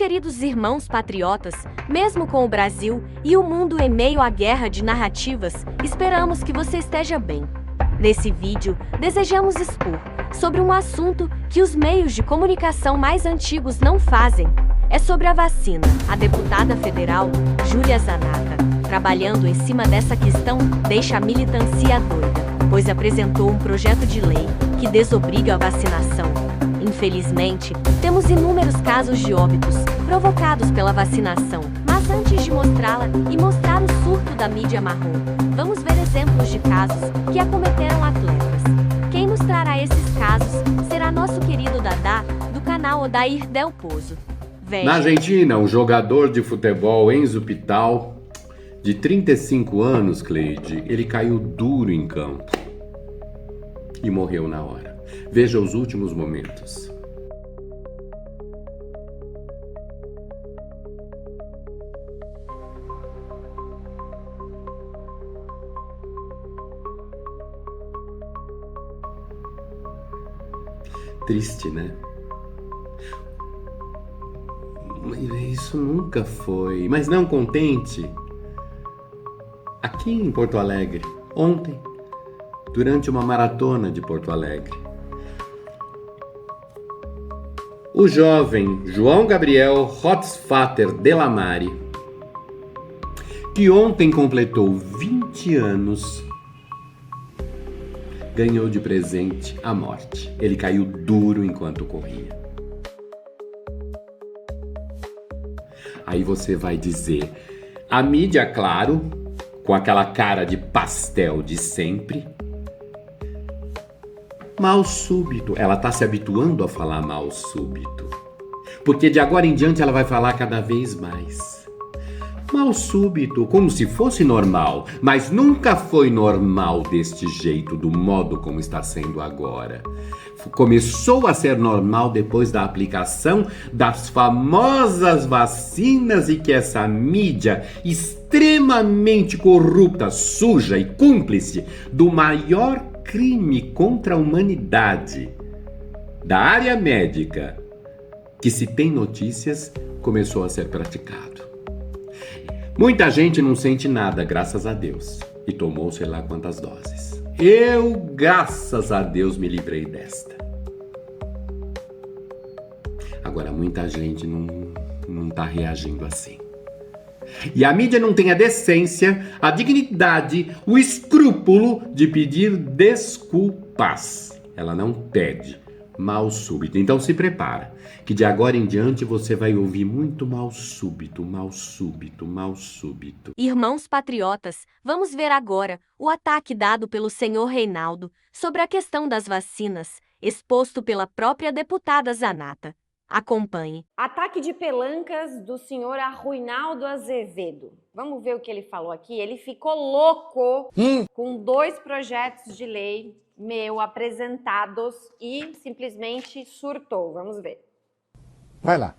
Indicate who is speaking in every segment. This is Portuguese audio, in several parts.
Speaker 1: queridos irmãos patriotas, mesmo com o Brasil e o mundo em meio à guerra de narrativas, esperamos que você esteja bem. Nesse vídeo, desejamos expor sobre um assunto que os meios de comunicação mais antigos não fazem. É sobre a vacina. A deputada federal, Júlia Zanatta, trabalhando em cima dessa questão, deixa a militância doida, pois apresentou um projeto de lei que desobriga a vacinação. Infelizmente, temos inúmeros casos de óbitos provocados pela vacinação. Mas antes de mostrá-la e mostrar o surto da mídia marrom, vamos ver exemplos de casos que acometeram atletas. Quem nos trará esses casos será nosso querido Dadá, do canal Odair Del Pozo. Veja.
Speaker 2: Na Argentina, um jogador de futebol, Enzo Pital, de 35 anos, Cleide, ele caiu duro em campo e morreu na hora. Veja os últimos momentos. Triste, né? Isso nunca foi. Mas não contente, aqui em Porto Alegre, ontem, durante uma maratona de Porto Alegre, o jovem João Gabriel Rotzvater Delamare, que ontem completou 20 anos, ganhou de presente a morte. Ele caiu duro enquanto corria. Aí você vai dizer, a mídia, claro, com aquela cara de pastel de sempre, mal súbito. Ela está se habituando a falar mal súbito, porque de agora em diante ela vai falar cada vez mais. Mal súbito, como se fosse normal, mas nunca foi normal deste jeito, do modo como está sendo agora. Começou a ser normal depois da aplicação das famosas vacinas e que essa mídia extremamente corrupta, suja e cúmplice do maior crime contra a humanidade da área médica que se tem notícias, começou a ser praticado. Muita gente não sente nada, graças a Deus, e tomou sei lá quantas doses. Eu, graças a Deus, me livrei desta. Agora, muita gente não tá reagindo assim. E a mídia não tem a decência, a dignidade, o escrúpulo de pedir desculpas. Ela não pede. Mal súbito. Então se prepara, que de agora em diante você vai ouvir muito mal súbito, mal súbito, mal súbito.
Speaker 1: Irmãos patriotas, vamos ver agora o ataque dado pelo senhor Reinaldo sobre a questão das vacinas, exposto pela própria deputada Zanatta. Acompanhe.
Speaker 3: Ataque de pelancas do senhor Arruinaldo Azevedo. Vamos ver o que ele falou aqui. Ele ficou louco com 2 projetos de lei apresentados e simplesmente surtou. Vamos ver.
Speaker 4: Vai lá.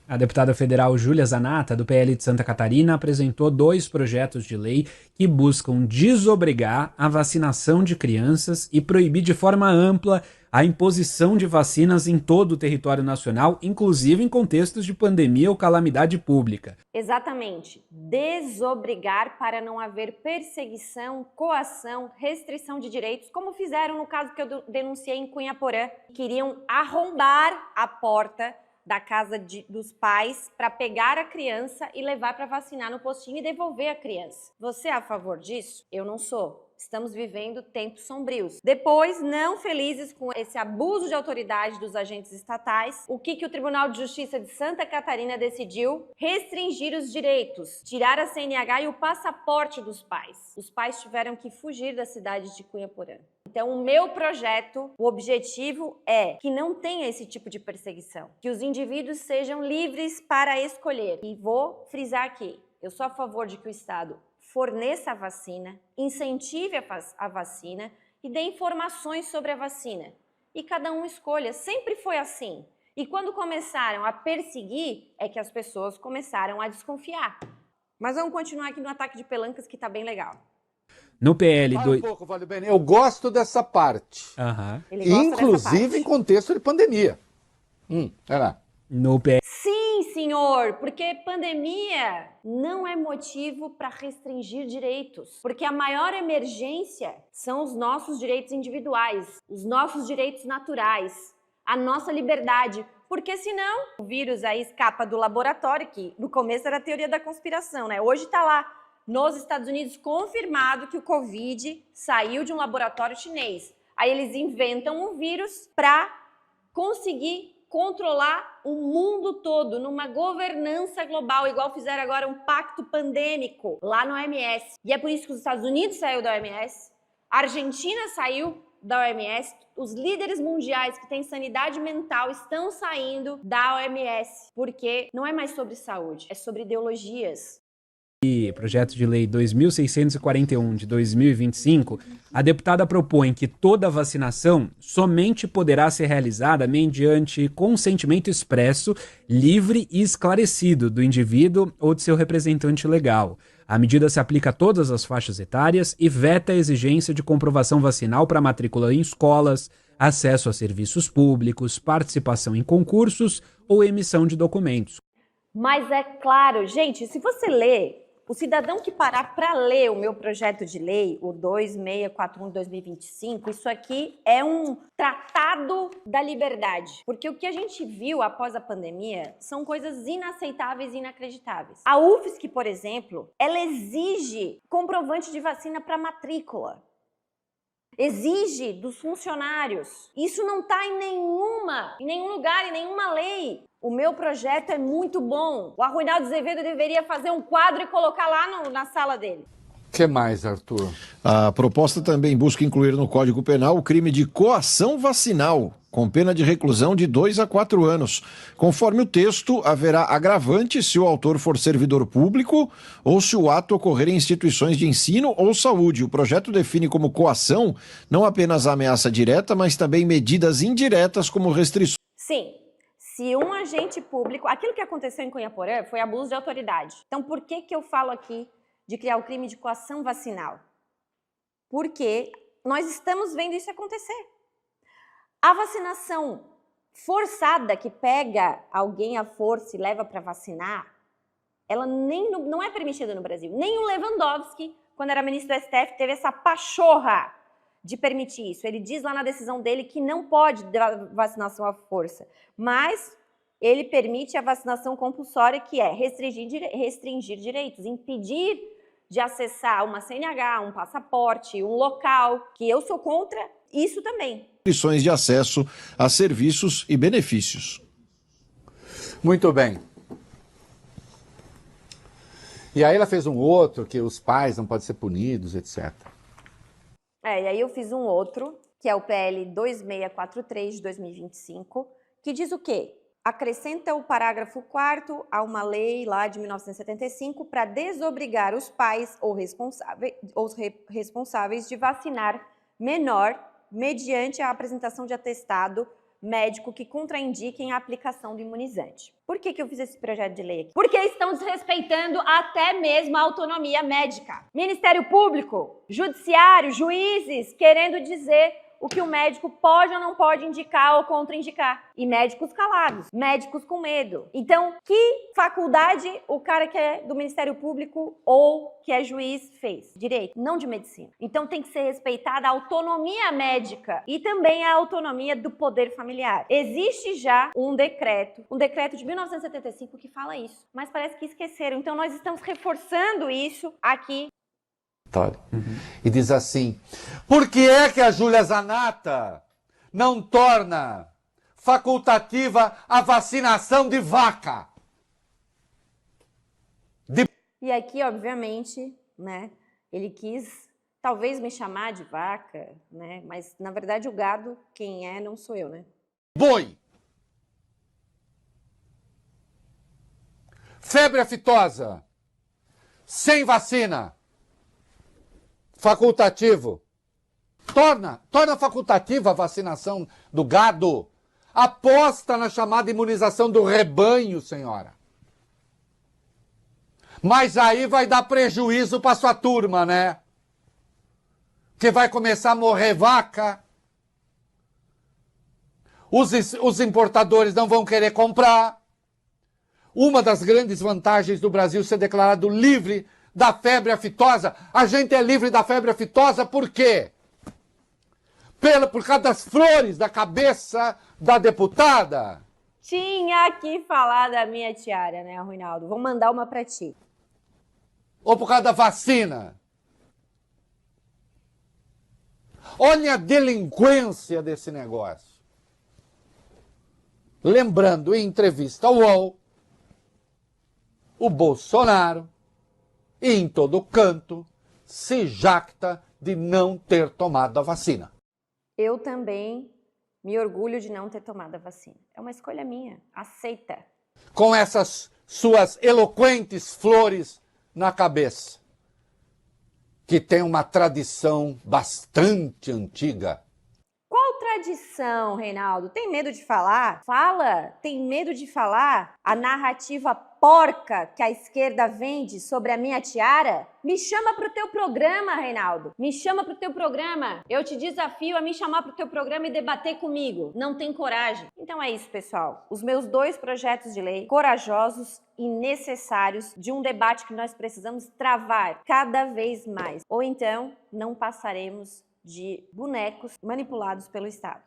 Speaker 5: A deputada federal Júlia Zanatta, do PL de Santa Catarina, apresentou 2 projetos de lei que buscam desobrigar a vacinação de crianças e proibir de forma ampla a imposição de vacinas em todo o território nacional, inclusive em contextos de pandemia ou calamidade pública.
Speaker 3: Exatamente. Desobrigar para não haver perseguição, coação, restrição de direitos, como fizeram no caso que eu denunciei em Cunhaporã. Queriam arrombar a porta da casa dos pais para pegar a criança e levar para vacinar no postinho e devolver a criança. Você é a favor disso? Eu não sou. Estamos vivendo tempos sombrios. Depois, não felizes com esse abuso de autoridade dos agentes estatais, o que o Tribunal de Justiça de Santa Catarina decidiu? Restringir os direitos, tirar a CNH e o passaporte dos pais. Os pais tiveram que fugir da cidade de Cunhaporã. Então, o meu projeto, o objetivo é que não tenha esse tipo de perseguição, que os indivíduos sejam livres para escolher. E vou frisar aqui, eu sou a favor de que o Estado forneça a vacina, incentive a vacina e dê informações sobre a vacina. E cada um escolha. Sempre foi assim. E quando começaram a perseguir, é que as pessoas começaram a desconfiar. Mas vamos continuar aqui no ataque de pelancas, que tá bem legal.
Speaker 5: No PL
Speaker 4: Fala um pouco, Valeu Bene. Eu gosto dessa parte.
Speaker 3: Ele gosta dessa
Speaker 4: Inclusive
Speaker 3: parte.
Speaker 4: em contexto de pandemia. Vai lá.
Speaker 5: No PL.
Speaker 3: Sim, Sim, senhor, porque pandemia não é motivo para restringir direitos, porque a maior emergência são os nossos direitos individuais, os nossos direitos naturais, a nossa liberdade, porque senão o vírus aí escapa do laboratório, que no começo era a teoria da conspiração, né? Hoje tá lá nos Estados Unidos confirmado que o Covid saiu de um laboratório chinês. Aí eles inventam um vírus para conseguir controlar o mundo todo numa governança global, igual fizeram agora um pacto pandêmico lá no OMS. E é por isso que os Estados Unidos saiu da OMS, a Argentina saiu da OMS, os líderes mundiais que têm sanidade mental estão saindo da OMS, porque não é mais sobre saúde, é sobre ideologias.
Speaker 5: Projeto de Lei 2641 de 2025, a deputada propõe que toda vacinação somente poderá ser realizada mediante consentimento expresso, livre e esclarecido do indivíduo ou de seu representante legal. A medida se aplica a todas as faixas etárias e veta a exigência de comprovação vacinal para matrícula em escolas, acesso a serviços públicos, participação em concursos ou emissão de documentos.
Speaker 3: Mas é claro, gente, se você ler, o cidadão que parar para ler o meu projeto de lei, o 2641 de 2025, isso aqui é um tratado da liberdade. Porque o que a gente viu após a pandemia são coisas inaceitáveis e inacreditáveis. A UFSC, por exemplo, ela exige comprovante de vacina para matrícula. Exige dos funcionários. Isso não está em nenhum lugar, em nenhuma lei. O meu projeto é muito bom. O Arruinaldo Azevedo deveria fazer um quadro e colocar lá na sala dele.
Speaker 4: O que mais, Arthur?
Speaker 6: A proposta também busca incluir no Código Penal o crime de coação vacinal, com pena de reclusão de 2 a 4 anos. Conforme o texto, haverá agravante se o autor for servidor público ou se o ato ocorrer em instituições de ensino ou saúde. O projeto define como coação não apenas a ameaça direta, mas também medidas indiretas como restrições.
Speaker 3: Sim. Se um agente público... Aquilo que aconteceu em Cunhaporã foi abuso de autoridade. Então, por que eu falo aqui de criar o crime de coação vacinal? Porque nós estamos vendo isso acontecer. A vacinação forçada que pega alguém à força e leva para vacinar, ela não é permitida no Brasil. Nem o Lewandowski, quando era ministro do STF, teve essa pachorra de permitir isso. Ele diz lá na decisão dele que não pode dar vacinação à força, mas ele permite a vacinação compulsória, que é restringir direitos, impedir de acessar uma CNH, um passaporte, um local, que eu sou contra isso também.
Speaker 6: Restrições de acesso a serviços e benefícios.
Speaker 4: Muito bem. E aí ela fez um outro, que os pais não podem ser punidos, etc.
Speaker 3: E aí eu fiz um outro, que é o PL 2643 de 2025, que diz o quê? Acrescenta o parágrafo 4º a uma lei lá de 1975 para desobrigar os pais ou responsáveis de vacinar menor mediante a apresentação de atestado médico que contraindiquem a aplicação do imunizante. Por que eu fiz esse projeto de lei aqui? Porque estão desrespeitando até mesmo a autonomia médica. Ministério Público, Judiciário, juízes querendo dizer o que o médico pode ou não pode indicar ou contraindicar. E médicos calados, médicos com medo. Então, que faculdade o cara que é do Ministério Público ou que é juiz fez? Direito, não de medicina. Então tem que ser respeitada a autonomia médica e também a autonomia do poder familiar. Existe já um decreto de 1975 que fala isso, mas parece que esqueceram. Então nós estamos reforçando isso aqui.
Speaker 4: E diz assim: por que é que a Júlia Zanata não torna facultativa a vacinação de vaca?
Speaker 3: E aqui, obviamente, né, ele quis talvez me chamar de vaca, né, mas na verdade o gado quem é não sou eu, né?
Speaker 4: Boi. Febre aftosa. Sem vacina. Facultativo. Torna facultativa a vacinação do gado. Aposta na chamada imunização do rebanho, senhora. Mas aí vai dar prejuízo para sua turma, né? Que vai começar a morrer vaca. Os importadores não vão querer comprar. uma das grandes vantagens do Brasil ser declarado livre da febre aftosa. A gente é livre da febre aftosa por quê? Por causa das flores da cabeça da deputada.
Speaker 3: Tinha que falar da minha tiara, né, Ronaldo? Vou mandar uma pra ti.
Speaker 4: Ou por causa da vacina. Olha a delinquência desse negócio. Lembrando, em entrevista ao UOL, o Bolsonaro, em todo canto, se jacta de não ter tomado a vacina.
Speaker 3: Eu também me orgulho de não ter tomado a vacina. É uma escolha minha. Aceita.
Speaker 4: Com essas suas eloquentes flores na cabeça, que tem uma tradição bastante antiga.
Speaker 3: Qual tradição, Reinaldo? Tem medo de falar? Fala! Tem medo de falar? A narrativa porca que a esquerda vende sobre a minha tiara? Me chama pro teu programa, Reinaldo. Me chama pro teu programa. Eu te desafio a me chamar pro teu programa e debater comigo. Não tem coragem. Então é isso, pessoal. Os meus 2 projetos de lei corajosos e necessários de um debate que nós precisamos travar cada vez mais. Ou então, não passaremos de bonecos manipulados pelo Estado.